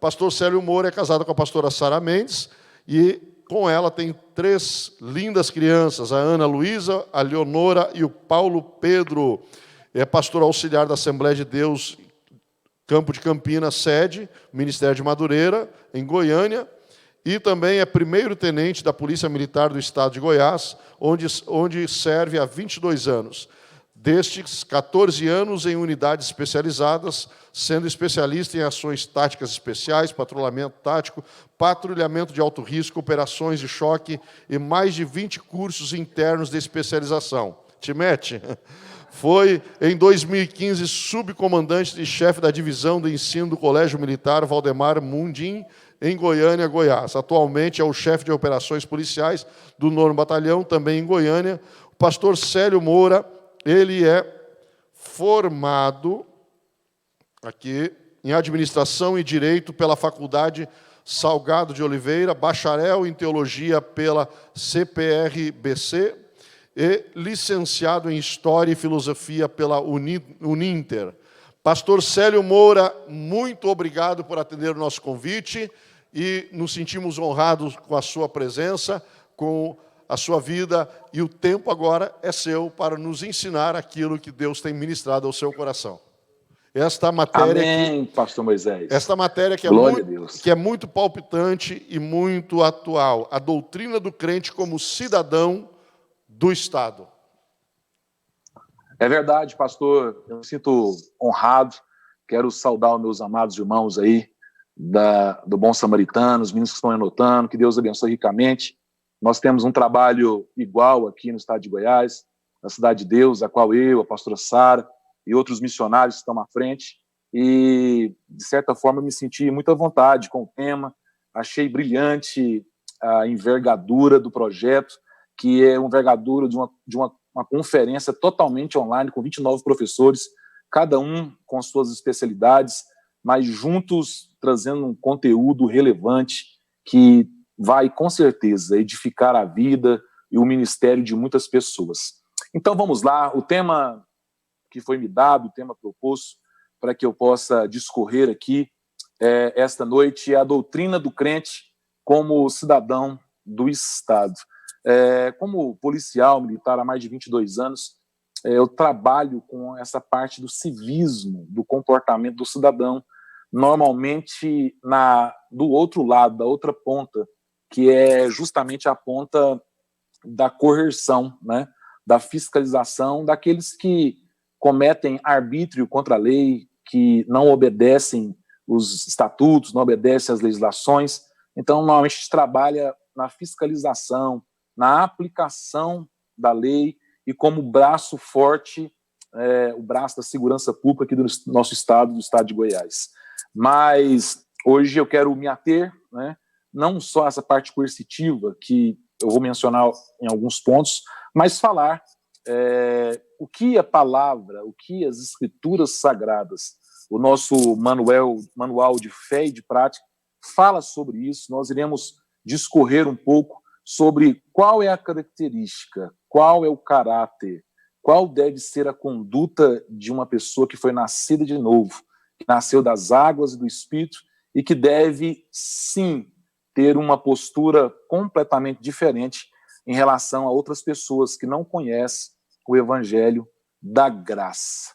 pastor Célio Moura é casado com a pastora Sara Mendes e com ela tem 3 lindas crianças, a Ana Luísa, a Leonora e o Paulo Pedro. É pastor auxiliar da Assembleia de Deus, Campo de Campinas, sede, Ministério de Madureira, em Goiânia, e também é primeiro-tenente da Polícia Militar do Estado de Goiás, onde serve há 22 anos. Destes, 14 anos em unidades especializadas, sendo especialista em ações táticas especiais, patrulhamento tático, patrulhamento de alto risco, operações de choque e mais de 20 cursos internos de especialização. Te mete? Foi, em 2015, subcomandante e chefe da divisão de ensino do Colégio Militar Valdemar Mundim, em Goiânia, Goiás. Atualmente é o chefe de operações policiais do 9º Batalhão, também em Goiânia. O pastor Célio Moura, ele é formado aqui em Administração e Direito pela Faculdade Salgado de Oliveira, bacharel em Teologia pela CPRBC e licenciado em História e Filosofia pela Uninter. Pastor Célio Moura, muito obrigado por atender o nosso convite e nos sentimos honrados com a sua presença, com a sua vida, e o tempo agora é seu para nos ensinar aquilo que Deus tem ministrado ao seu coração. Esta matéria Amém, pastor Moisés. Esta matéria que é muito palpitante e muito atual, a doutrina do crente como cidadão do Estado. É verdade, pastor, eu me sinto honrado, quero saudar os meus amados irmãos aí do Bom Samaritano, os meninos que estão anotando, que Deus abençoe ricamente. Nós temos um trabalho igual aqui no estado de Goiás, na Cidade de Deus, a qual eu, a pastora Sara e outros missionários estão à frente, e, de certa forma, me senti muito à vontade com o tema, achei brilhante a envergadura do projeto, que é uma envergadura de uma conferência totalmente online, com 29 professores, cada um com suas especialidades, mas juntos trazendo um conteúdo relevante que vai, com certeza, edificar a vida e o ministério de muitas pessoas. Então, vamos lá, o tema que foi me dado, o tema proposto para que eu possa discorrer aqui esta noite é a doutrina do crente como cidadão do Estado. Como policial militar há mais de 22 anos, eu trabalho com essa parte do civismo, do comportamento do cidadão, normalmente do outro lado, da outra ponta, que é justamente a ponta da coerção, né? Da fiscalização daqueles que cometem arbítrio contra a lei, que não obedecem os estatutos, não obedecem às legislações. Então, normalmente, a gente trabalha na fiscalização, na aplicação da lei e como braço forte, o braço da segurança pública aqui do nosso estado, do estado de Goiás. Mas hoje eu quero me ater, né, não só essa parte coercitiva, que eu vou mencionar em alguns pontos, mas falar o que a palavra, o que as escrituras sagradas, o nosso manual de fé e de prática, fala sobre isso. Nós iremos discorrer um pouco sobre qual é a característica, qual é o caráter, qual deve ser a conduta de uma pessoa que foi nascida de novo, que nasceu das águas e do Espírito e que deve, sim, ter uma postura completamente diferente em relação a outras pessoas que não conhecem o Evangelho da graça.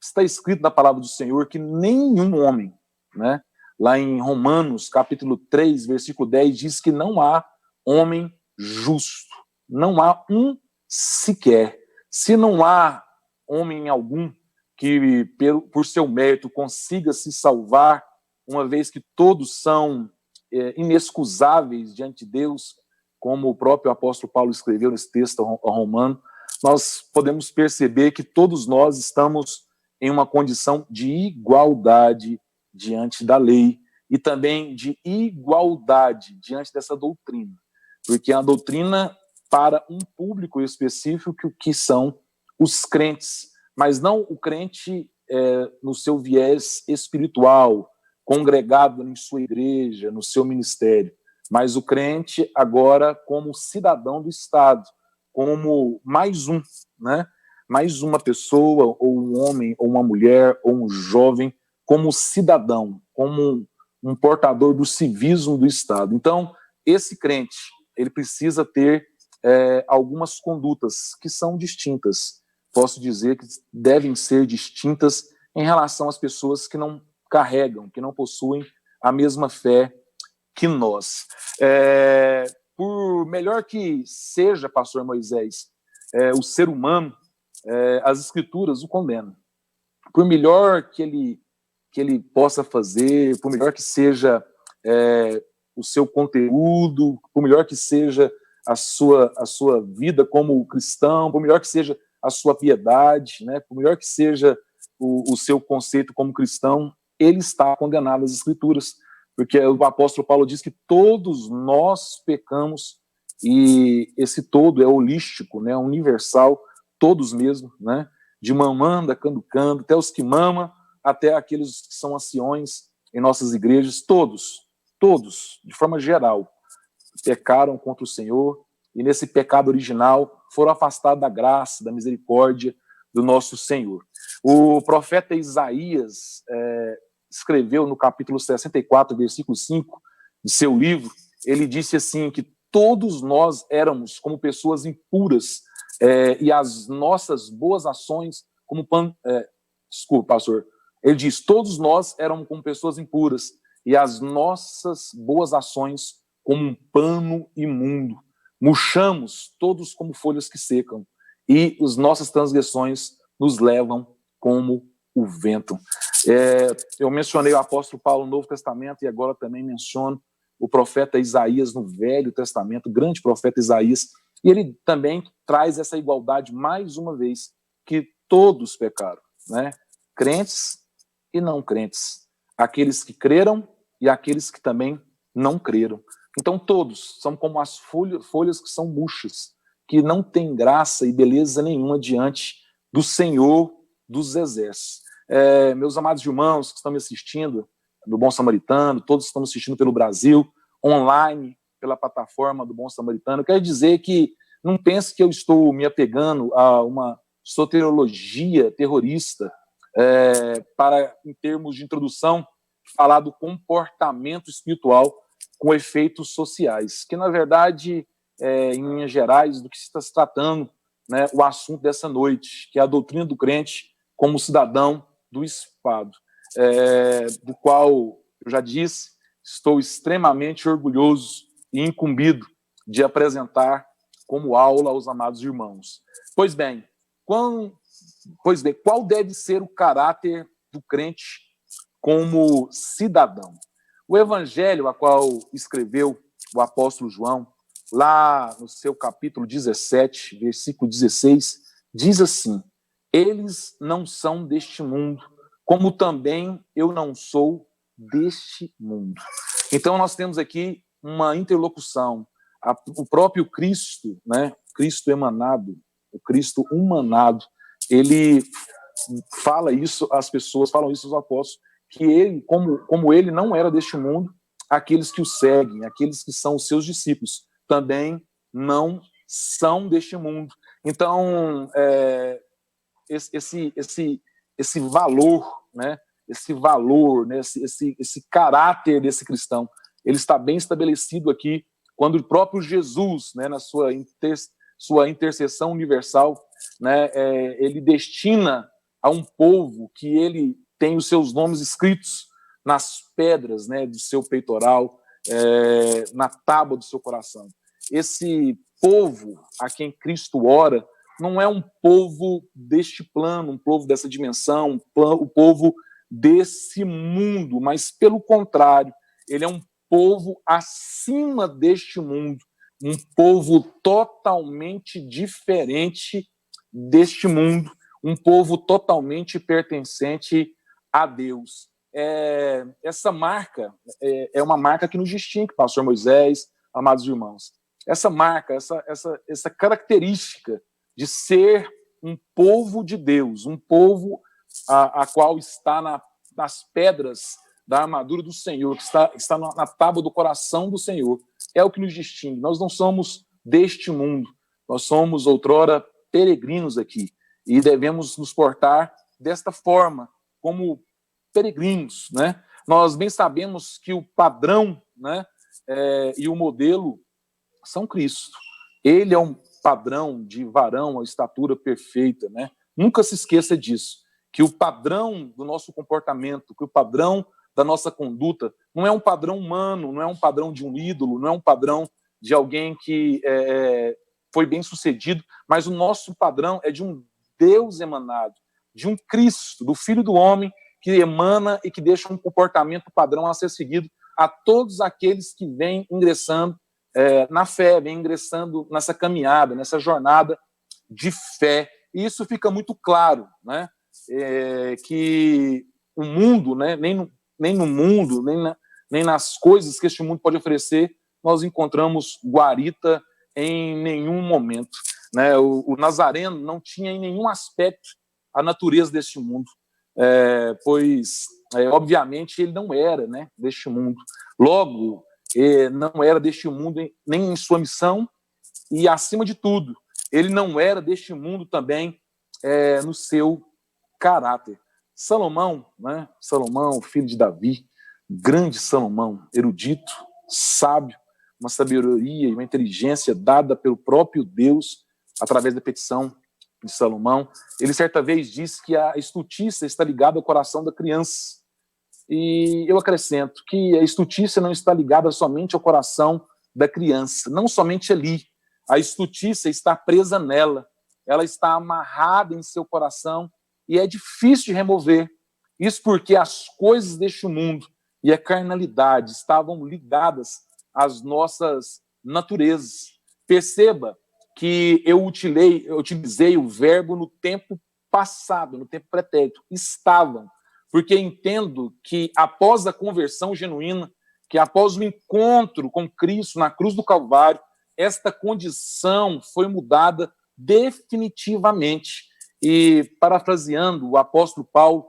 Está escrito na palavra do Senhor que nenhum homem, né, lá em Romanos, capítulo 3, versículo 10, diz que não há homem justo, não há um sequer. Se não há homem algum que, por seu mérito, consiga se salvar, uma vez que todos são inexcusáveis diante de Deus, como o próprio apóstolo Paulo escreveu nesse texto romano, nós podemos perceber que todos nós estamos em uma condição de igualdade diante da lei e também de igualdade diante dessa doutrina, porque é a doutrina para um público específico que são os crentes, mas não o crente no seu viés espiritual, congregado em sua igreja, no seu ministério, mas o crente agora como cidadão do Estado, como mais um, né? Mais uma pessoa, ou um homem, ou uma mulher, ou um jovem, como cidadão, como um portador do civismo do Estado. Então, esse crente, ele precisa ter algumas condutas que são distintas. Posso dizer que devem ser distintas em relação às pessoas que não carregam, que não possuem a mesma fé que nós. Por melhor que seja, pastor Moisés, o ser humano, as escrituras o condenam. Por melhor que ele possa fazer, por melhor que seja o seu conteúdo, por melhor que seja a sua vida como cristão, por melhor que seja a sua piedade, né, por melhor que seja o seu conceito como cristão, ele está condenado às escrituras, porque o apóstolo Paulo diz que todos nós pecamos, e esse todo é holístico, né, universal, todos mesmo, né, de mamanda, canducando, até os que mamam, até aqueles que são anciões em nossas igrejas, todos, de forma geral, pecaram contra o Senhor, e nesse pecado original foram afastados da graça, da misericórdia do nosso Senhor. O profeta Isaías escreveu no capítulo 64, versículo 5 de seu livro, ele disse assim, que todos nós éramos como pessoas impuras, e as nossas boas ações como desculpa, pastor, ele diz, todos nós éramos como pessoas impuras, e as nossas boas ações como um pano imundo. Murchamos todos como folhas que secam, e as nossas transgressões nos levam como o vento. Eu mencionei o apóstolo Paulo no Novo Testamento, e agora também menciono o profeta Isaías no Velho Testamento, o grande profeta Isaías, e ele também traz essa igualdade mais uma vez, que todos pecaram, né? Crentes e não crentes, aqueles que creram e aqueles que também não creram. Então todos são como as folhas que são murchas, que não têm graça e beleza nenhuma diante do Senhor dos Exércitos. Meus amados irmãos que estão me assistindo, do Bom Samaritano, todos que estão me assistindo pelo Brasil, online, pela plataforma do Bom Samaritano, eu quero dizer que não pense que eu estou me apegando a uma soteriologia terrorista, para, em termos de introdução, falar do comportamento espiritual com efeitos sociais, que, na verdade, em linhas gerais, do que se está se tratando, né, o assunto dessa noite, que é a doutrina do crente como cidadão do Estado, do qual, eu já disse, estou extremamente orgulhoso e incumbido de apresentar como aula aos amados irmãos. Pois bem, qual deve ser o caráter do crente como cidadão? O evangelho a qual escreveu o apóstolo João, lá no seu capítulo 17, versículo 16, diz assim, eles não são deste mundo, como também eu não sou deste mundo. Então nós temos aqui uma interlocução, o próprio Cristo, né, Cristo emanado, o Cristo humanado, ele fala isso, as pessoas falam isso aos apóstolos, que ele, como ele não era deste mundo, aqueles que o seguem, aqueles que são os seus discípulos, também não são deste mundo. Então, esse valor, né, esse caráter desse cristão, ele está bem estabelecido aqui, quando o próprio Jesus, né, na sua intercessão universal, né, ele destina a um povo que ele tem os seus nomes escritos nas pedras, né, do seu peitoral, na tábua do seu coração. Esse povo a quem Cristo ora não é um povo deste plano, um povo dessa dimensão, um povo desse mundo, mas, pelo contrário, ele é um povo acima deste mundo, um povo totalmente diferente deste mundo, um povo totalmente pertencente a Deus. Essa marca é uma marca que nos distingue, pastor Moisés, amados irmãos. Essa marca, essa característica de ser um povo de Deus, um povo a qual está nas pedras da armadura do Senhor, que está na tábua do coração do Senhor, é o que nos distingue. Nós não somos deste mundo, nós somos outrora peregrinos aqui, e devemos nos portar desta forma, como peregrinos, né? Nós bem sabemos que o padrão, né, e o modelo são Cristo. Ele é um padrão de varão, a estatura perfeita, né? Nunca se esqueça disso, que o padrão do nosso comportamento, que o padrão da nossa conduta não é um padrão humano, não é um padrão de um ídolo, não é um padrão de alguém que foi bem sucedido, mas o nosso padrão é de um Deus emanado, de um Cristo, do Filho do Homem, que emana e que deixa um comportamento padrão a ser seguido a todos aqueles que vêm ingressando na fé, vêm ingressando nessa caminhada, nessa jornada de fé. E isso fica muito claro, né? Que o mundo, né, nem no mundo, nem nas coisas que este mundo pode oferecer, nós encontramos guarita em nenhum momento, né? O Nazareno não tinha em nenhum aspecto a natureza deste mundo, pois, obviamente, ele não era, né, deste mundo. Logo, não era deste mundo nem em sua missão e, acima de tudo, ele não era deste mundo também no seu caráter. Salomão, né? Salomão, filho de Davi, grande Salomão, erudito, sábio, uma sabedoria e uma inteligência dada pelo próprio Deus através da petição de Salomão. Ele certa vez disse que a estultícia está ligada ao coração da criança. E eu acrescento que a estultícia não está ligada somente ao coração da criança, não somente ali. A estultícia está presa nela, ela está amarrada em seu coração e é difícil de remover. Isso porque as coisas deste mundo e a carnalidade estavam ligadas às nossas naturezas. Perceba que eu utilizei o verbo no tempo passado, no tempo pretérito. Estavam, porque entendo que após a conversão genuína, que após o encontro com Cristo na cruz do Calvário, esta condição foi mudada definitivamente. E, parafraseando o apóstolo Paulo,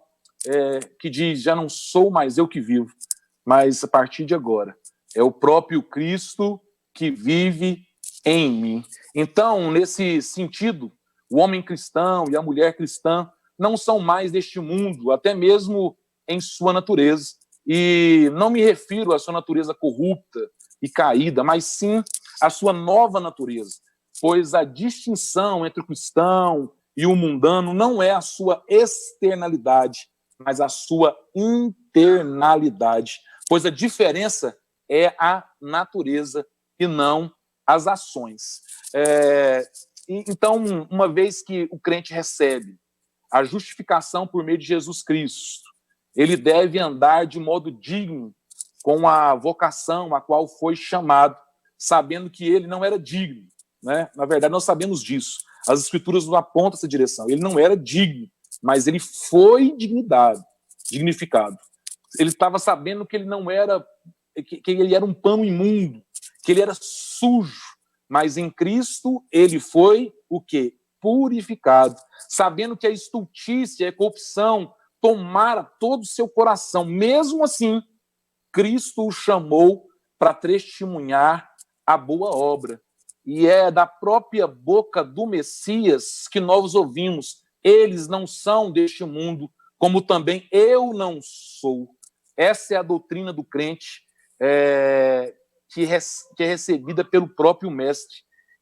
que diz: já não sou mais eu que vivo, mas a partir de agora é o próprio Cristo que vive em mim. Então, nesse sentido, o homem cristão e a mulher cristã não são mais deste mundo, até mesmo em sua natureza. E não me refiro à sua natureza corrupta e caída, mas sim à sua nova natureza, pois a distinção entre o cristão e o mundano não é a sua externalidade, mas a sua internalidade, pois a diferença é a natureza e não as ações. Então, uma vez que o crente recebe a justificação por meio de Jesus Cristo, ele deve andar de modo digno com a vocação a qual foi chamado, sabendo que ele não era digno, né? Na verdade, nós sabemos disso. As Escrituras nos apontam essa direção. Ele não era digno, mas ele foi dignificado. Ele estava sabendo que ele não era, que ele era um pano imundo, que ele era sujo, mas em Cristo ele foi o quê? Purificado, sabendo que a estultícia e a corrupção tomara todo o seu coração. Mesmo assim, Cristo o chamou para testemunhar a boa obra. E é da própria boca do Messias que nós ouvimos: eles não são deste mundo, como também eu não sou. Essa é a doutrina do crente, que é recebida pelo próprio Mestre,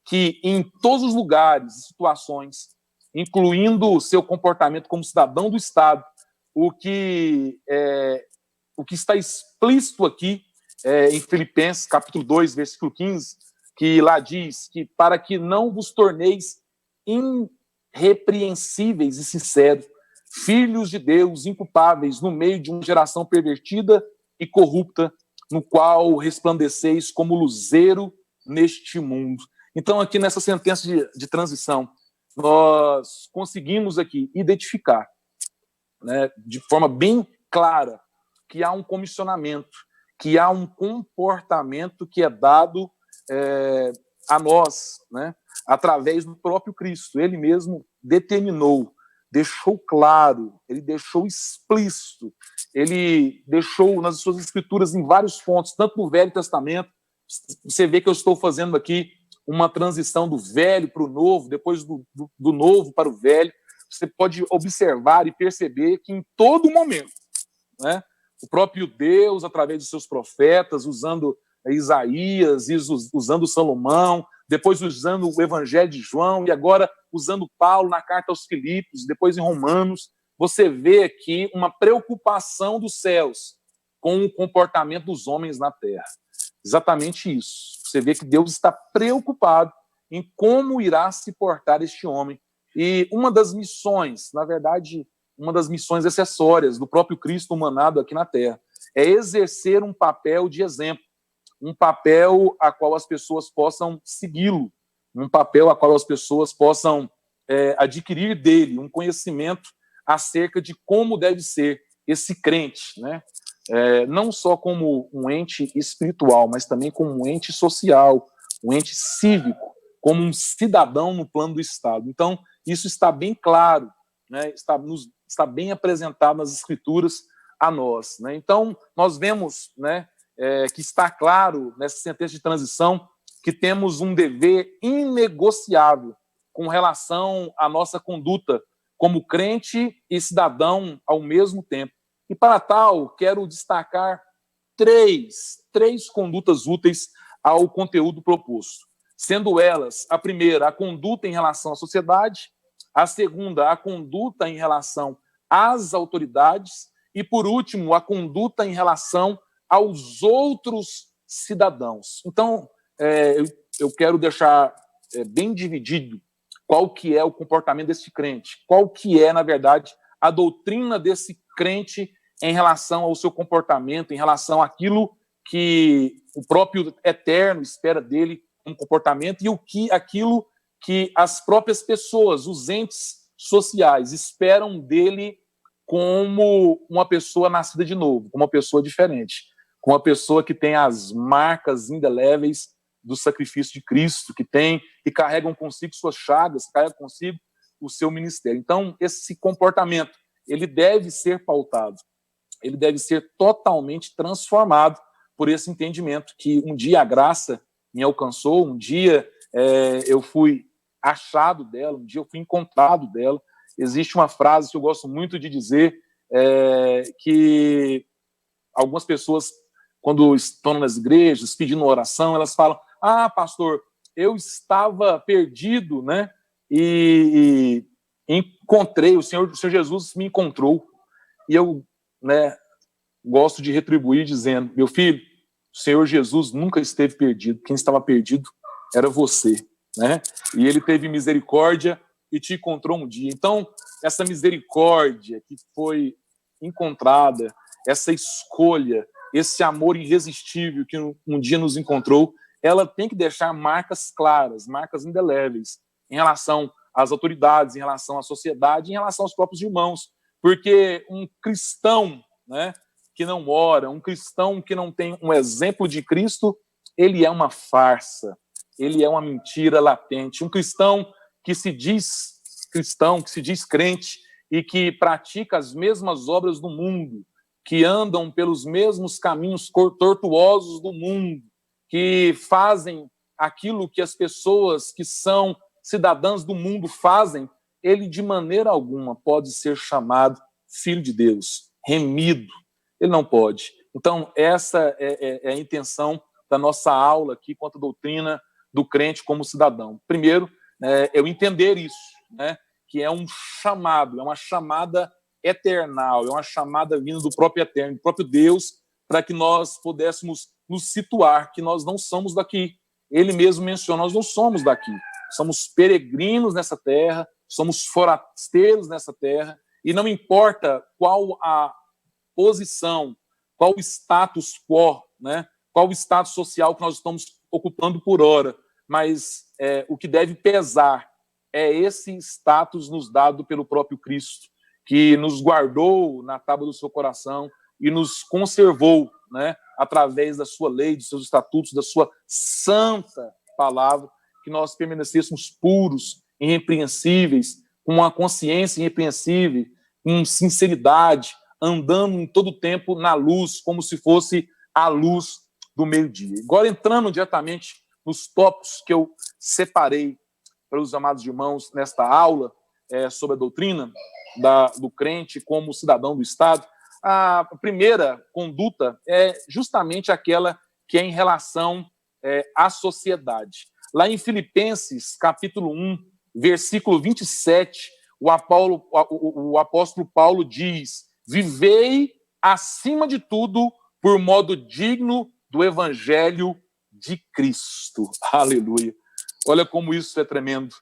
que em todos os lugares e situações, incluindo o seu comportamento como cidadão do Estado, o que está explícito aqui em Filipenses, capítulo 2, versículo 15, que lá diz que para que não vos torneis irrepreensíveis e sinceros, filhos de Deus, inculpáveis, no meio de uma geração pervertida e corrupta, no qual resplandeceis como luzeiro neste mundo. Então, aqui nessa sentença de transição, nós conseguimos aqui identificar, né, de forma bem clara, que há um comissionamento, que há um comportamento que é dado a nós, né, através do próprio Cristo. Ele mesmo determinou, deixou claro, ele deixou explícito, ele deixou nas suas escrituras em vários pontos, tanto no Velho Testamento. Você vê que eu estou fazendo aqui uma transição do velho para o novo, depois do novo para o velho. Você pode observar e perceber que em todo momento né? O próprio Deus, através dos seus profetas, usando Isaías, usando Salomão, depois usando o Evangelho de João, e agora usando Paulo na carta aos Filipos, depois em Romanos, você vê aqui uma preocupação dos céus com o comportamento dos homens na terra. Exatamente isso. Você vê que Deus está preocupado em como irá se portar este homem. E uma das missões, na verdade, uma das missões acessórias do próprio Cristo humanado aqui na terra, é exercer um papel de exemplo, um papel a qual as pessoas possam segui-lo, um papel a qual as pessoas possam adquirir dele um conhecimento acerca de como deve ser esse crente, né? Não só como um ente espiritual, mas também como um ente social, um ente cívico, como um cidadão no plano do Estado. Então, isso está bem claro, né? Está bem apresentado nas Escrituras a nós, né? Então, nós vemos, né, que está claro nessa sentença de transição que temos um dever inegociável com relação à nossa conduta como crente e cidadão ao mesmo tempo. E para tal, quero destacar três condutas úteis ao conteúdo proposto, sendo elas, a primeira, a conduta em relação à sociedade, a segunda, a conduta em relação às autoridades e, por último, a conduta em relação aos outros cidadãos. Então, eu quero deixar bem dividido qual que é o comportamento desse crente, qual que é, na verdade, a doutrina desse crente em relação ao seu comportamento, em relação àquilo que o próprio Eterno espera dele como comportamento e aquilo que as próprias pessoas, os entes sociais, esperam dele como uma pessoa nascida de novo, como uma pessoa diferente, como uma pessoa que tem as marcas indeléveis do sacrifício de Cristo, que carregam consigo suas chagas, carregam consigo o seu ministério. Então, esse comportamento, ele deve ser pautado, ele deve ser totalmente transformado por esse entendimento que um dia a graça me alcançou, um dia eu fui achado dela, um dia eu fui encontrado dela. Existe uma frase que eu gosto muito de dizer, que algumas pessoas, quando estão nas igrejas pedindo oração, elas falam: ah, pastor, eu estava perdido, né? E encontrei, o Senhor Jesus me encontrou. E eu, né, gosto de retribuir dizendo: meu filho, o Senhor Jesus nunca esteve perdido. Quem estava perdido era você, né? E ele teve misericórdia e te encontrou um dia. Então, essa misericórdia que foi encontrada, essa escolha, esse amor irresistível que um dia nos encontrou, ela tem que deixar marcas claras, marcas indeléveis em relação às autoridades, em relação à sociedade, em relação aos próprios irmãos. Porque um cristão, né, que não ora, um cristão que não tem um exemplo de Cristo, ele é uma farsa, ele é uma mentira latente. Um cristão que se diz cristão, que se diz crente e que pratica as mesmas obras do mundo, que andam pelos mesmos caminhos tortuosos do mundo, que fazem aquilo que as pessoas que são cidadãs do mundo fazem, ele de maneira alguma pode ser chamado filho de Deus, remido. Ele não pode. Então, essa é a intenção da nossa aula aqui quanto à doutrina do crente como cidadão. Primeiro, eu entender isso, né, que é um chamado, é uma chamada eternal, é uma chamada vinda do próprio Eterno, do próprio Deus, para que nós pudéssemos nos situar, que nós não somos daqui. Ele mesmo menciona: nós não somos daqui. Somos peregrinos nessa terra, somos forasteiros nessa terra, e não importa qual a posição, qual o status quo, né? Qual o status social que nós estamos ocupando por hora, mas o que deve pesar é esse status nos dado pelo próprio Cristo, que nos guardou na tábua do seu coração e nos conservou, né, através da sua lei, dos seus estatutos, da sua santa palavra, que nós permanecêssemos puros, irrepreensíveis, com uma consciência irrepreensível, com sinceridade, andando em todo o tempo na luz, como se fosse a luz do meio-dia. Agora, entrando diretamente nos tópicos que eu separei para os amados irmãos nesta aula sobre a doutrina do crente como cidadão do Estado, a primeira conduta é justamente aquela que é em relação à sociedade. Lá em Filipenses, capítulo 1, versículo 27, o apóstolo Paulo diz: vivei, acima de tudo, por modo digno do evangelho de Cristo. Aleluia. Olha como isso é tremendo.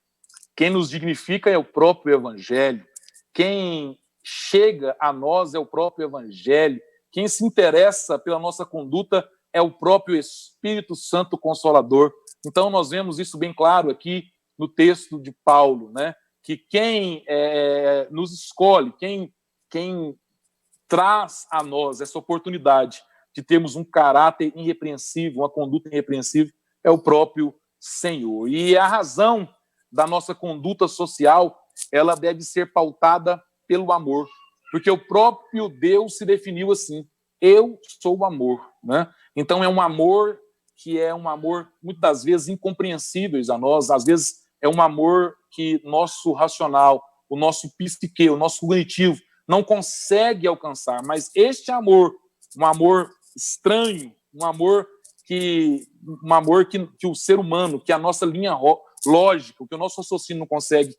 Quem nos dignifica é o próprio evangelho. Quem chega a nós é o próprio evangelho. Quem se interessa pela nossa conduta é o próprio Espírito Santo Consolador. Então, nós vemos isso bem claro aqui no texto de Paulo, né? Que quem nos escolhe, quem traz a nós essa oportunidade de termos um caráter irrepreensível, uma conduta irrepreensível, é o próprio Senhor. E a razão da nossa conduta social, ela deve ser pautada pelo amor, porque o próprio Deus se definiu assim: eu sou o amor, né? Então é um amor que é um amor muitas das vezes incompreensíveis a nós, às vezes é um amor que nosso racional, o nosso psique, o nosso cognitivo não consegue alcançar, mas este amor, um amor estranho, um amor que o ser humano, que a nossa linha lógica, que o nosso raciocínio não consegue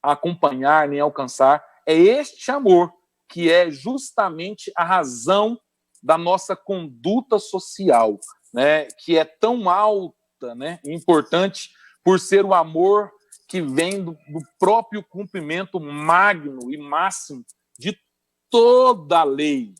acompanhar nem alcançar, é este amor que é justamente a razão da nossa conduta social, né, que é tão alta, né, e importante por ser o amor que vem do próprio cumprimento magno e máximo de toda a lei,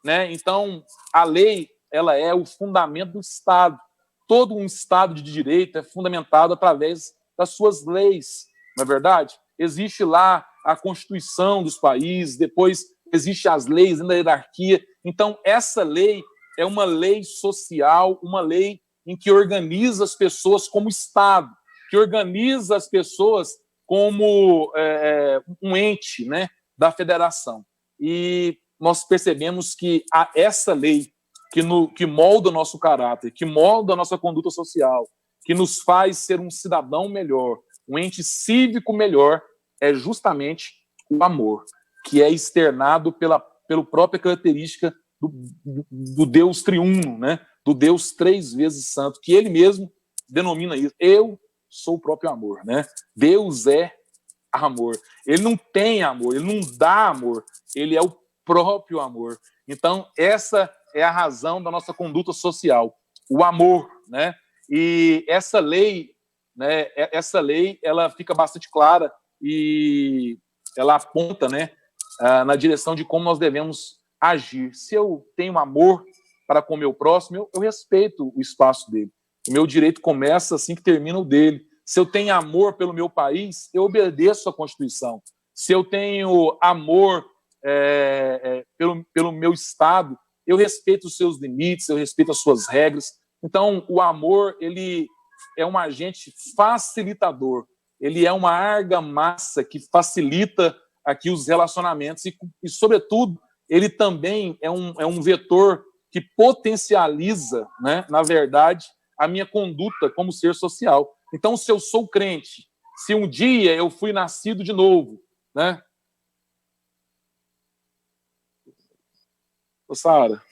né? Então, a lei, ela é o fundamento do Estado. Todo um Estado de direito é fundamentado através das suas leis, não é verdade? Existe lá a Constituição dos países, depois existem as leis da hierarquia. Então, essa lei é uma lei social, uma lei em que organiza as pessoas como Estado, que organiza as pessoas como um ente, né, da federação. E nós percebemos que essa lei que molda o nosso caráter, que molda a nossa conduta social, que nos faz ser um cidadão melhor, um ente cívico melhor, é justamente o amor, que é externado pela própria característica do Deus triuno, né? Do Deus 3 vezes santo, que ele mesmo denomina isso. Eu sou o próprio amor, né? Deus é amor. Ele não tem amor, ele não dá amor, ele é o próprio amor. Então, essa é a razão da nossa conduta social, o amor, né? E essa lei, né, ela fica bastante clara e ela aponta, né, na direção de como nós devemos agir. Se eu tenho amor para com o meu próximo, eu respeito o espaço dele. O meu direito começa assim que termina o dele. Se eu tenho amor pelo meu país, eu obedeço à Constituição. Se eu tenho amor pelo meu Estado, eu respeito os seus limites, eu respeito as suas regras. Então, o amor, ele é um agente facilitador, ele é uma argamassa que facilita aqui os relacionamentos e sobretudo, ele também é um vetor que potencializa, né, na verdade, a minha conduta como ser social. Então, se eu sou crente, se um dia eu fui nascido de novo, né? Ô, Sara.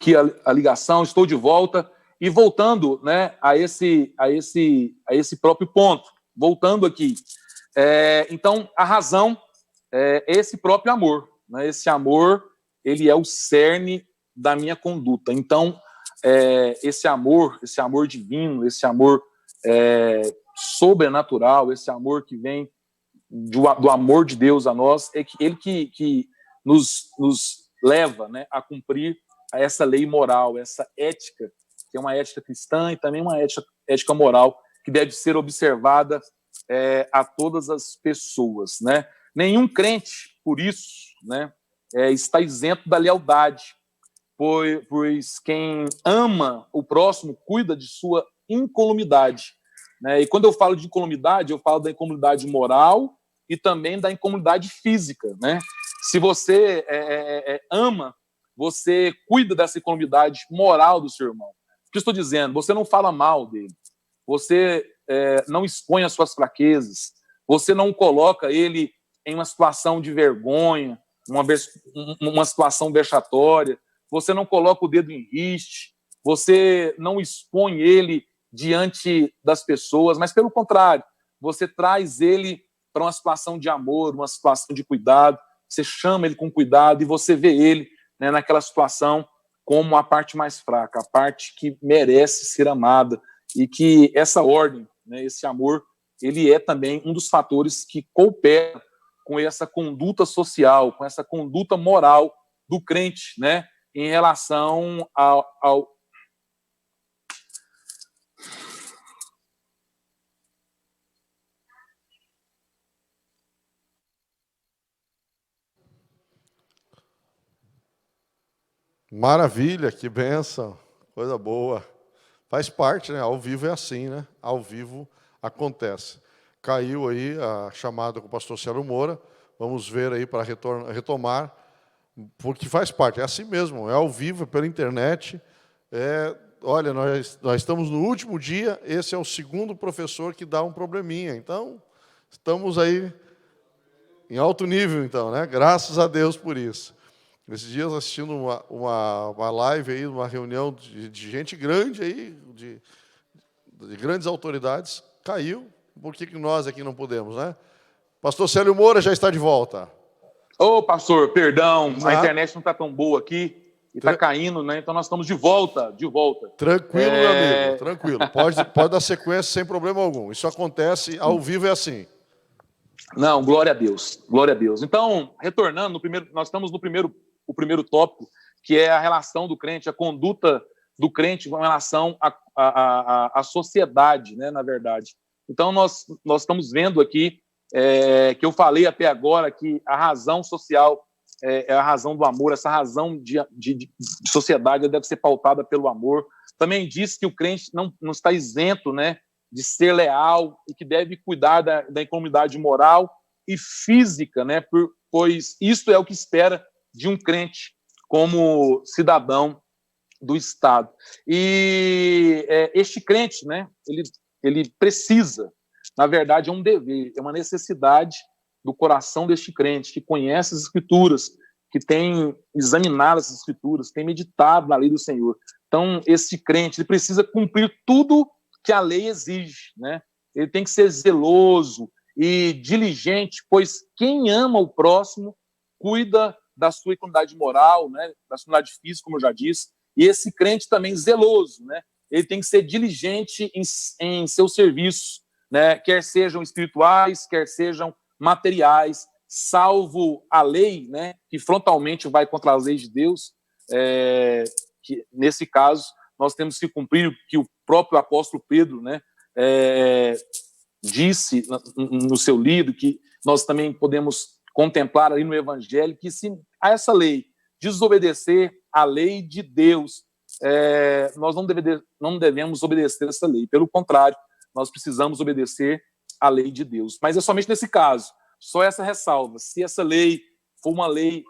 Aqui a ligação, estou de volta e voltando, né, a esse próprio ponto, voltando aqui. Então, a razão é esse próprio amor, né? Esse amor, ele é o cerne da minha conduta. Então, esse amor divino, esse amor sobrenatural, esse amor que vem do amor de Deus a nós, é ele que nos leva, né, a cumprir essa lei moral, essa ética, que é uma ética cristã e também uma ética moral que deve ser observada a todas as pessoas, né? Nenhum crente, por isso, né, está isento da lealdade, pois quem ama o próximo cuida de sua incolumidade, né? E quando eu falo de incolumidade, eu falo da incolumidade moral e também da incolumidade física, né? Se você ama você cuida dessa equanimidade moral do seu irmão. O que estou dizendo? Você não fala mal dele, você não expõe as suas fraquezas, você não coloca ele em uma situação de vergonha, uma situação vexatória, você não coloca o dedo em riste, você não expõe ele diante das pessoas, mas, pelo contrário, você traz ele para uma situação de amor, uma situação de cuidado, você chama ele com cuidado e você vê ele, né, naquela situação como a parte mais fraca, a parte que merece ser amada, e que essa ordem, né, esse amor, ele é também um dos fatores que coopera com essa conduta social, com essa conduta moral do crente, né, em relação ao Maravilha, que bênção, coisa boa. Faz parte, né? Ao vivo é assim, né? Ao vivo acontece. Caiu aí a chamada com o pastor Célio Moura. Vamos ver aí para retomar, porque faz parte. É assim mesmo, é ao vivo, é pela internet. Olha, nós estamos no último dia, esse é o segundo professor que dá um probleminha. Então, estamos aí em alto nível, então, né? Graças a Deus por isso. Esses dias assistindo uma live aí, uma reunião de gente grande aí, de grandes autoridades, caiu. Por que nós aqui não podemos, né? Pastor Célio Moura já está de volta. Ô, pastor, perdão, a internet não está tão boa aqui e está caindo, né? Então nós estamos de volta. Tranquilo, meu amigo, tranquilo. Pode dar sequência sem problema algum. Isso acontece, ao vivo é assim. Não, glória a Deus, glória a Deus. Então, retornando, nós estamos no primeiro tópico, que é a relação do crente, a conduta do crente com relação à sociedade, né, na verdade. Então, nós estamos vendo aqui, que eu falei até agora, que a razão social é a razão do amor, essa razão de sociedade deve ser pautada pelo amor. Também diz que o crente não está isento, né, de ser leal e que deve cuidar da equanimidade moral e física, né, pois isso é o que espera de um crente como cidadão do Estado. E este crente, né, ele precisa, na verdade, é um dever, é uma necessidade do coração deste crente, que conhece as Escrituras, que tem examinado as Escrituras, tem meditado na lei do Senhor. Então, esse crente, ele precisa cumprir tudo que a lei exige, né? Ele tem que ser zeloso e diligente, pois quem ama o próximo cuida da sua equidade moral, né? Da sua equidade física, como eu já disse, e esse crente também zeloso, né? Ele tem que ser diligente em seus serviços, né? Quer sejam espirituais, quer sejam materiais, salvo a lei, né? Que frontalmente vai contra as leis de Deus, que nesse caso nós temos que cumprir o que o próprio apóstolo Pedro, né, disse no seu livro, que nós também podemos contemplar ali no Evangelho, que se a essa lei desobedecer a lei de Deus, nós não devemos obedecer essa lei. Pelo contrário, nós precisamos obedecer a lei de Deus. Mas é somente nesse caso, só essa ressalva. Se essa lei for uma lei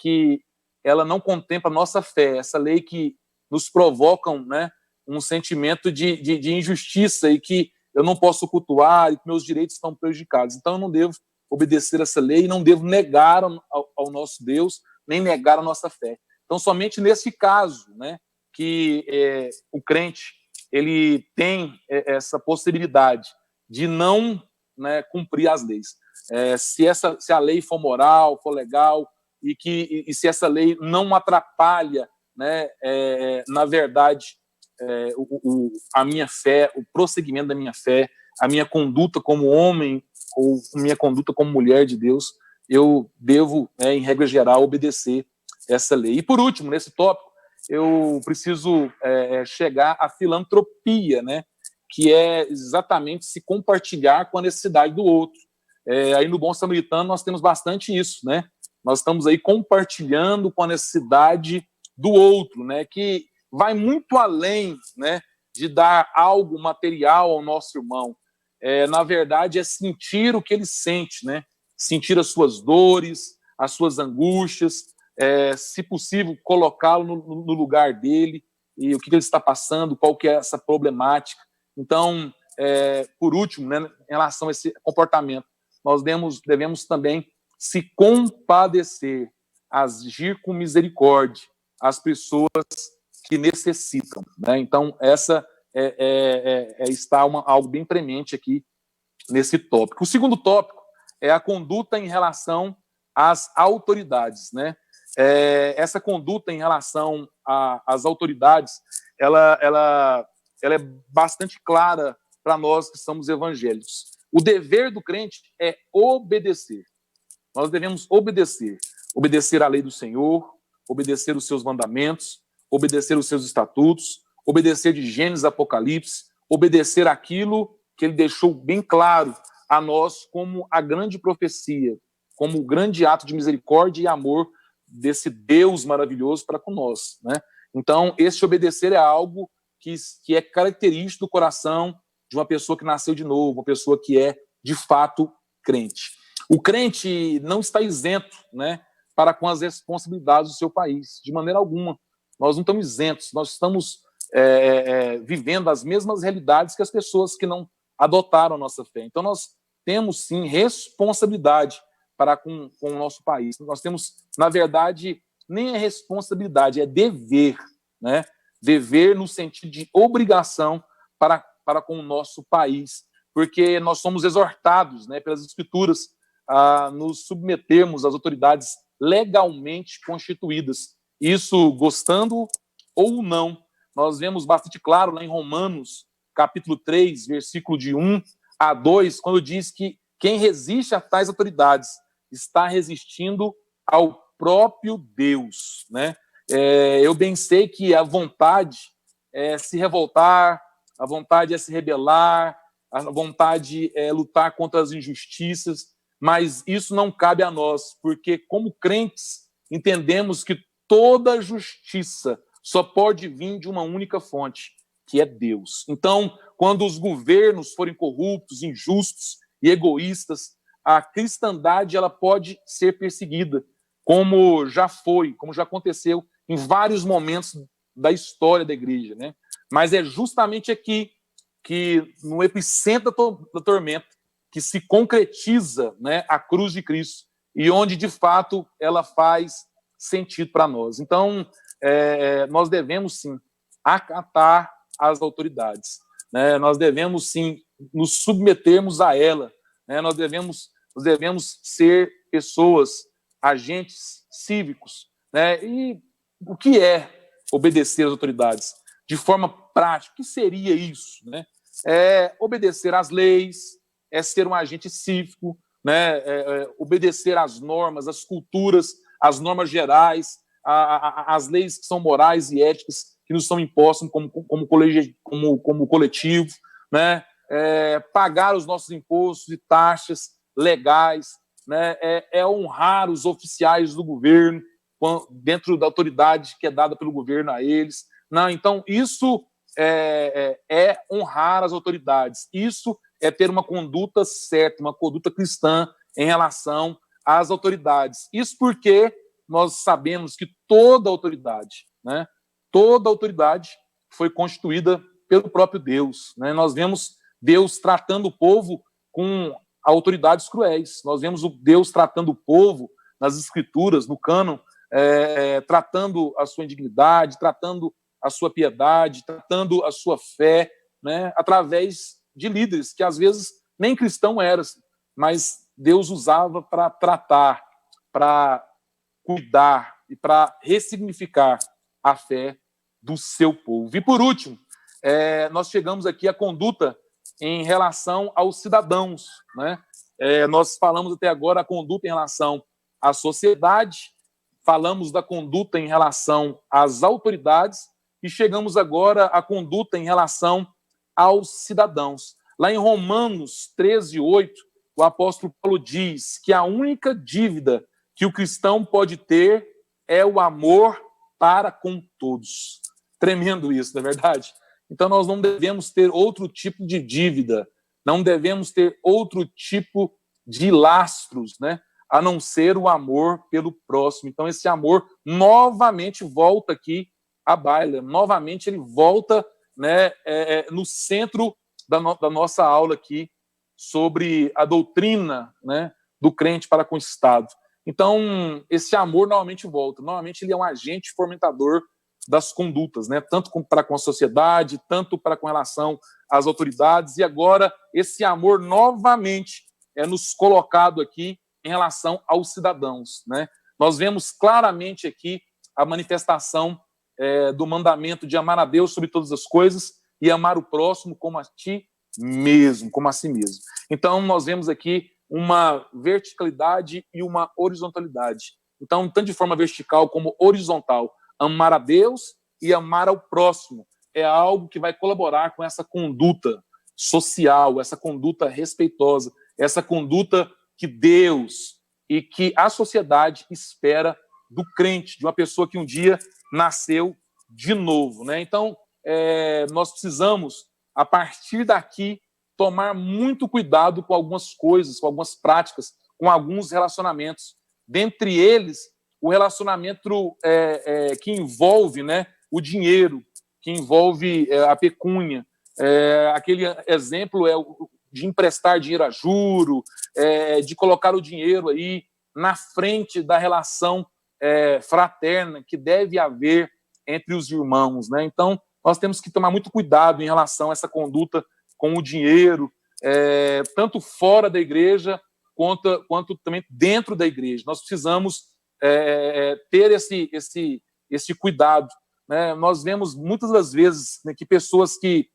que ela não contempla a nossa fé, essa lei que nos provocam, né, um sentimento de injustiça e que eu não posso cultuar e que meus direitos estão prejudicados. Então, eu não devo obedecer essa lei e não devo negar ao nosso Deus, nem negar a nossa fé. Então, somente nesse caso, né, que o crente ele tem essa possibilidade de não, né, cumprir as leis. Se a lei for moral, for legal, e se essa lei não atrapalha, né, na verdade, a minha fé, o prosseguimento da minha fé, a minha conduta como homem ou minha conduta como mulher de Deus, eu devo, em regra geral, obedecer essa lei. E, por último, nesse tópico, eu preciso chegar à filantropia, né, que é exatamente se compartilhar com a necessidade do outro. Aí no Bom Samaritano nós temos bastante isso, né? Nós estamos aí compartilhando com a necessidade do outro, né, que vai muito além, né, de dar algo material ao nosso irmão. Na verdade, é sentir o que ele sente, né? Sentir as suas dores, as suas angústias, se possível, colocá-lo no lugar dele, e o que ele está passando, qual que é essa problemática. Então, por último, né, em relação a esse comportamento, nós devemos também se compadecer, agir com misericórdia às pessoas que necessitam, né? Então, essa está algo bem premente aqui nesse tópico. O segundo tópico é a conduta em relação às autoridades, né? Essa conduta em relação às autoridades, ela é bastante clara para nós que somos evangélicos. O dever do crente é obedecer. Nós devemos obedecer à lei do Senhor, obedecer os seus mandamentos, obedecer os seus estatutos, obedecer de Gênesis a Apocalipse, obedecer aquilo que ele deixou bem claro a nós como a grande profecia, como o grande ato de misericórdia e amor desse Deus maravilhoso para com nós, né? Então, esse obedecer é algo que é característico do coração de uma pessoa que nasceu de novo, uma pessoa que é, de fato, crente. O crente não está isento, né, para com as responsabilidades do seu país, de maneira alguma. Nós não estamos isentos, nós estamos vivendo as mesmas realidades que as pessoas que não adotaram a nossa fé. Então, nós temos, sim, responsabilidade para com o nosso país. Nós temos, na verdade, nem é responsabilidade, é dever, né? Dever no sentido de obrigação para com o nosso país, porque nós somos exortados, né, pelas Escrituras a nos submetermos às autoridades legalmente constituídas. Isso gostando ou não. Nós vemos bastante claro lá em Romanos, capítulo 3, versículo de 1 a 2, quando diz que quem resiste a tais autoridades está resistindo ao próprio Deus, né? Eu bem sei que a vontade é se revoltar, a vontade é se rebelar, a vontade é lutar contra as injustiças, mas isso não cabe a nós, porque como crentes entendemos que toda justiça só pode vir de uma única fonte, que é Deus. Então, quando os governos forem corruptos, injustos e egoístas, a cristandade ela pode ser perseguida, como já foi, como já aconteceu em vários momentos da história da igreja, né? Mas é justamente aqui que, no epicentro da tormenta, que se concretiza, né, a cruz de Cristo e onde, de fato, ela faz sentido para nós. Então, nós devemos, sim, acatar as autoridades, né? Nós devemos, sim, nos submetermos a ela, né? Nós devemos ser pessoas, agentes cívicos, né? E o que é obedecer às autoridades? De forma prática, o que seria isso, né? É obedecer às leis, é ser um agente cívico, né? Obedecer às normas, às culturas, às normas gerais, às leis que são morais e éticas que nos são impostas como coletivo, né? Pagar os nossos impostos e taxas legais, né? Honrar os oficiais do governo dentro da autoridade que é dada pelo governo a eles. Não, então, isso é honrar as autoridades. Isso é ter uma conduta certa, uma conduta cristã em relação às autoridades. Isso porque nós sabemos que toda autoridade, né, toda autoridade foi constituída pelo próprio Deus, né? Nós vemos Deus tratando o povo com autoridades cruéis. Nós vemos o Deus tratando o povo nas Escrituras, no cânon, tratando a sua indignidade, tratando a sua piedade, tratando a sua fé, né, através de líderes que às vezes nem cristão eram, mas Deus usava para tratar, para cuidar e para ressignificar a fé do seu povo. E por último, nós chegamos aqui à conduta em relação aos cidadãos, né? Nós falamos até agora a conduta em relação à sociedade, falamos da conduta em relação às autoridades e chegamos agora à conduta em relação aos cidadãos. Lá em Romanos 13:8, o apóstolo Paulo diz que a única dívida que o cristão pode ter é o amor para com todos. Tremendo isso, não é verdade? Então, nós não devemos ter outro tipo de dívida, não devemos ter outro tipo de lastros, né? a não ser o amor pelo próximo. Então, esse amor novamente volta aqui à baila, novamente ele volta, né, no centro da nossa aula aqui sobre a doutrina, né, do crente para com o Estado. Então, esse amor normalmente volta. Normalmente ele é um agente fomentador das condutas, né, tanto para com a sociedade, tanto para com relação às autoridades. E agora, esse amor novamente é nos colocado aqui em relação aos cidadãos, né? Nós vemos claramente aqui a manifestação do mandamento de amar a Deus sobre todas as coisas e amar o próximo como a ti mesmo, como a si mesmo. Então, nós vemos aqui uma verticalidade e uma horizontalidade. Então, tanto de forma vertical como horizontal, amar a Deus e amar ao próximo é algo que vai colaborar com essa conduta social, essa conduta respeitosa, essa conduta que Deus e que a sociedade espera do crente, de uma pessoa que um dia nasceu de novo, né? Então, nós precisamos, a partir daqui, tomar muito cuidado com algumas coisas, com algumas práticas, com alguns relacionamentos. Dentre eles, o relacionamento que envolve, né, o dinheiro, que envolve a pecúnia. Aquele exemplo é o de emprestar dinheiro a juro, de colocar o dinheiro aí na frente da relação fraterna que deve haver entre os irmãos, né? Então, nós temos que tomar muito cuidado em relação a essa conduta com o dinheiro, tanto fora da igreja quanto também dentro da igreja. Nós precisamos ter esse cuidado, né? Nós vemos muitas das vezes, né, que pessoas que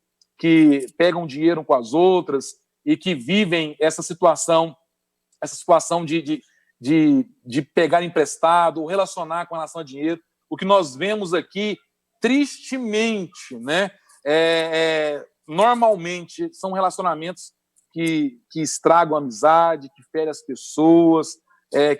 pegam dinheiro com as outras e que vivem essa situação de pegar emprestado ou relacionar com relação a dinheiro. O que nós vemos aqui, tristemente, né, normalmente são relacionamentos que estragam a amizade, que ferem as pessoas,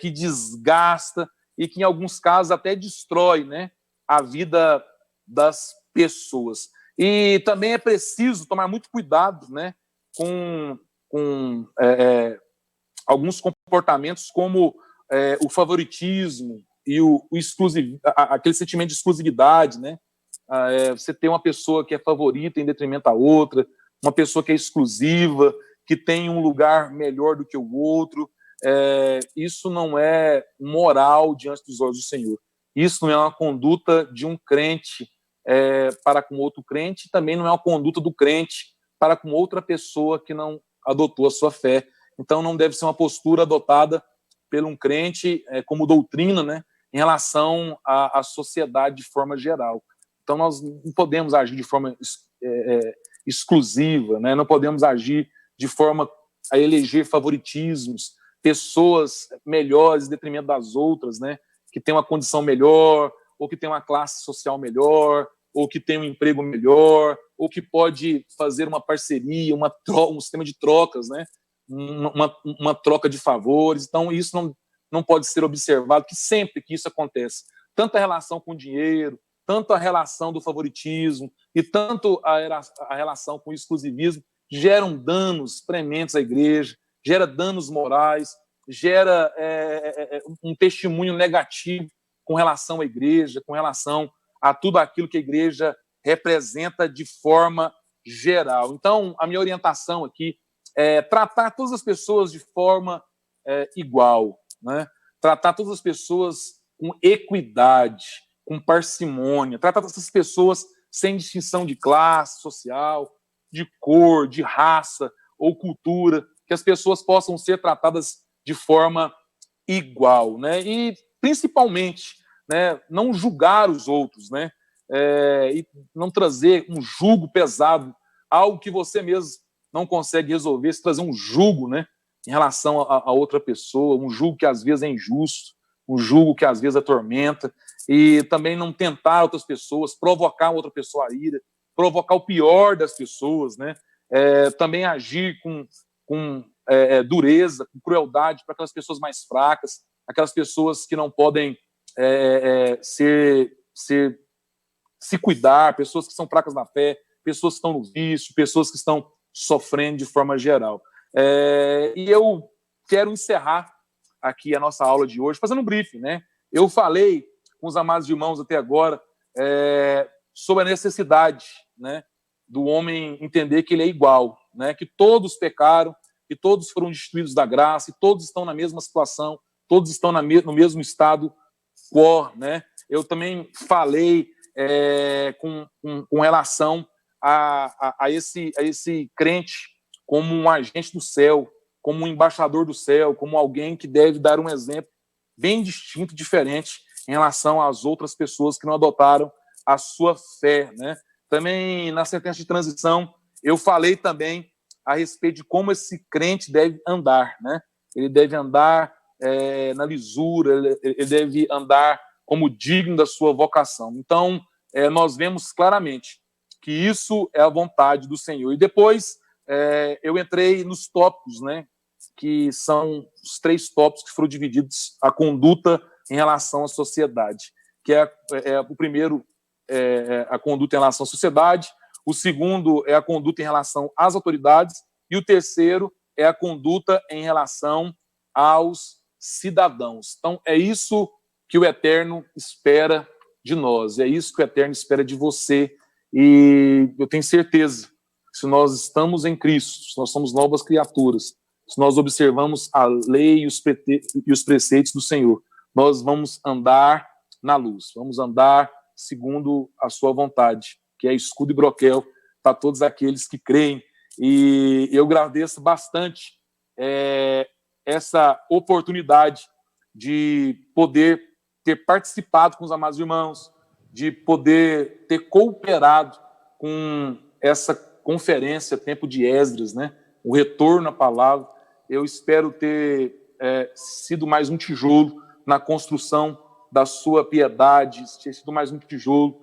que desgasta e que, em alguns casos, até destrói, né, a vida das pessoas. E também é preciso tomar muito cuidado, né, com alguns comportamentos como o favoritismo e aquele sentimento de exclusividade, né? Você tem uma pessoa que é favorita em detrimento à outra, uma pessoa que é exclusiva, que tem um lugar melhor do que o outro. Isso não é moral diante dos olhos do Senhor. Isso não é uma conduta de um crente para com outro crente, também não é uma conduta do crente para com outra pessoa que não adotou a sua fé. Então, não deve ser uma postura adotada por um crente como doutrina, né, em relação à sociedade de forma geral. Então, nós não podemos agir de forma exclusiva, né, não podemos agir de forma a eleger favoritismos, pessoas melhores em detrimento das outras, né, que têm uma condição melhor, ou que têm uma classe social melhor, ou que tem um emprego melhor, ou que pode fazer uma parceria, um sistema de trocas, né? Uma troca de favores. Então, isso não pode ser observado, que sempre que isso acontece, tanto a relação com o dinheiro, tanto a relação do favoritismo e tanto a relação com o exclusivismo geram danos prementes à igreja, gera danos morais, gera um testemunho negativo com relação à igreja, com relação a tudo aquilo que a igreja representa de forma geral. Então, a minha orientação aqui é tratar todas as pessoas de forma igual, né? Tratar todas as pessoas com equidade, com parcimônia, tratar todas as pessoas sem distinção de classe social, de cor, de raça ou cultura, que as pessoas possam ser tratadas de forma igual, né? E, principalmente, né, não julgar os outros, né? E não trazer um jugo pesado, algo que você mesmo não consegue resolver, se trazer um jugo, né, em relação a outra pessoa, um jugo que às vezes é injusto, um jugo que às vezes atormenta, e também não tentar outras pessoas, provocar outra pessoa a ira, provocar o pior das pessoas, né? Também agir com dureza, com crueldade para aquelas pessoas mais fracas, aquelas pessoas que não podem se cuidar, pessoas que são fracas na fé, pessoas que estão no vício, pessoas que estão sofrendo de forma geral. E eu quero encerrar aqui a nossa aula de hoje, fazendo um briefing, né? Eu falei com os amados irmãos até agora sobre a necessidade, né, do homem entender que ele é igual, né, que todos pecaram, que todos foram destituídos da graça, e todos estão na mesma situação, todos estão no mesmo estado quo, né? Eu também falei com relação a esse crente como um agente do céu, como um embaixador do céu, como alguém que deve dar um exemplo bem distinto, diferente em relação às outras pessoas que não adotaram a sua fé, né? Também na sentença de transição eu falei também a respeito de como esse crente deve andar, né? Ele deve andar na lisura, ele deve andar como digno da sua vocação. Então, nós vemos claramente que isso é a vontade do Senhor. E depois eu entrei nos tópicos, né, que são os 3 tópicos que foram divididos: a conduta em relação à sociedade, que o primeiro a conduta em relação à sociedade, o segundo é a conduta em relação às autoridades, e o terceiro é a conduta em relação aos cidadãos. Então, é isso que o Eterno espera de nós, é isso que o Eterno espera de você, e eu tenho certeza que se nós estamos em Cristo, se nós somos novas criaturas, se nós observamos a lei e os preceitos do Senhor, nós vamos andar na luz, vamos andar segundo a sua vontade, que é escudo e broquel para todos aqueles que creem. E eu agradeço bastante essa oportunidade de poder ter participado com os amados irmãos, de poder ter cooperado com essa conferência Tempo de Esdras, né? O retorno à palavra. Eu espero ter sido mais um tijolo na construção da sua piedade, ter sido mais um tijolo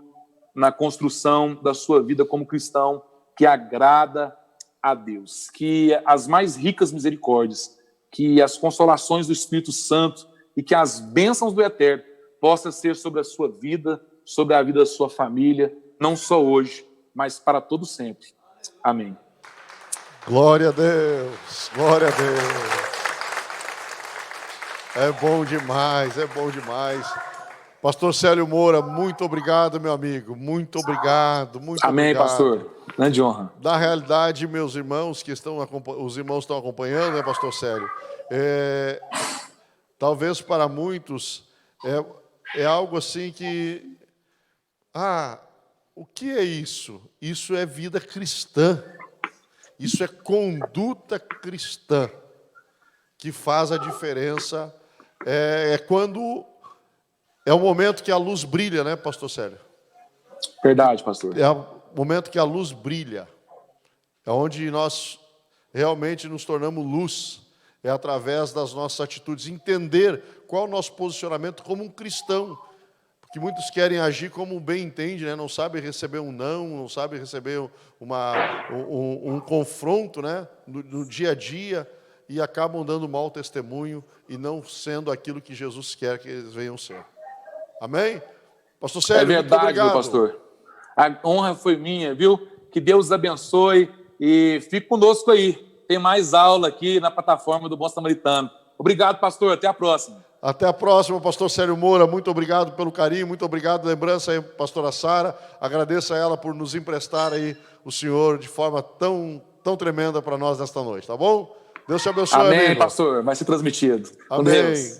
na construção da sua vida como cristão que agrada a Deus. Que as mais ricas misericórdias, que as consolações do Espírito Santo e que as bênçãos do Eterno possam ser sobre a sua vida, sobre a vida da sua família, não só hoje, mas para todo sempre. Amém. Glória a Deus, glória a Deus. É bom demais, é bom demais. Pastor Célio Moura, muito obrigado, meu amigo. Muito obrigado, muito Amém, obrigado. pastor. Grande honra. Na realidade, meus irmãos os irmãos estão acompanhando, né, pastor Célio? Talvez para muitos é algo assim que... o que é isso? Isso é vida cristã. Isso é conduta cristã que faz a diferença. Quando é o momento que a luz brilha, né, pastor Célio? Verdade, pastor. É o momento que a luz brilha. É onde nós realmente nos tornamos luz. É através das nossas atitudes. Entender qual é o nosso posicionamento como um cristão. Porque muitos querem agir como bem entende, né? Não sabem receber um não sabem receber um confronto, né? no dia a dia, e acabam dando mau testemunho e não sendo aquilo que Jesus quer que eles venham ser. Amém? Pastor Célio, é verdade, meu pastor. A honra foi minha, viu? Que Deus abençoe e fique conosco aí. Tem mais aula aqui na plataforma do Bom Samaritano. Obrigado, pastor. Até a próxima. Até a próxima, pastor Célio Moura. Muito obrigado pelo carinho, muito obrigado. Lembrança aí, pastora Sara. Agradeço a ela por nos emprestar aí o Senhor de forma tão tremenda para nós nesta noite, tá bom? Deus te abençoe, amém, amigo. pastor. Vai ser transmitido. Amém. Com Deus.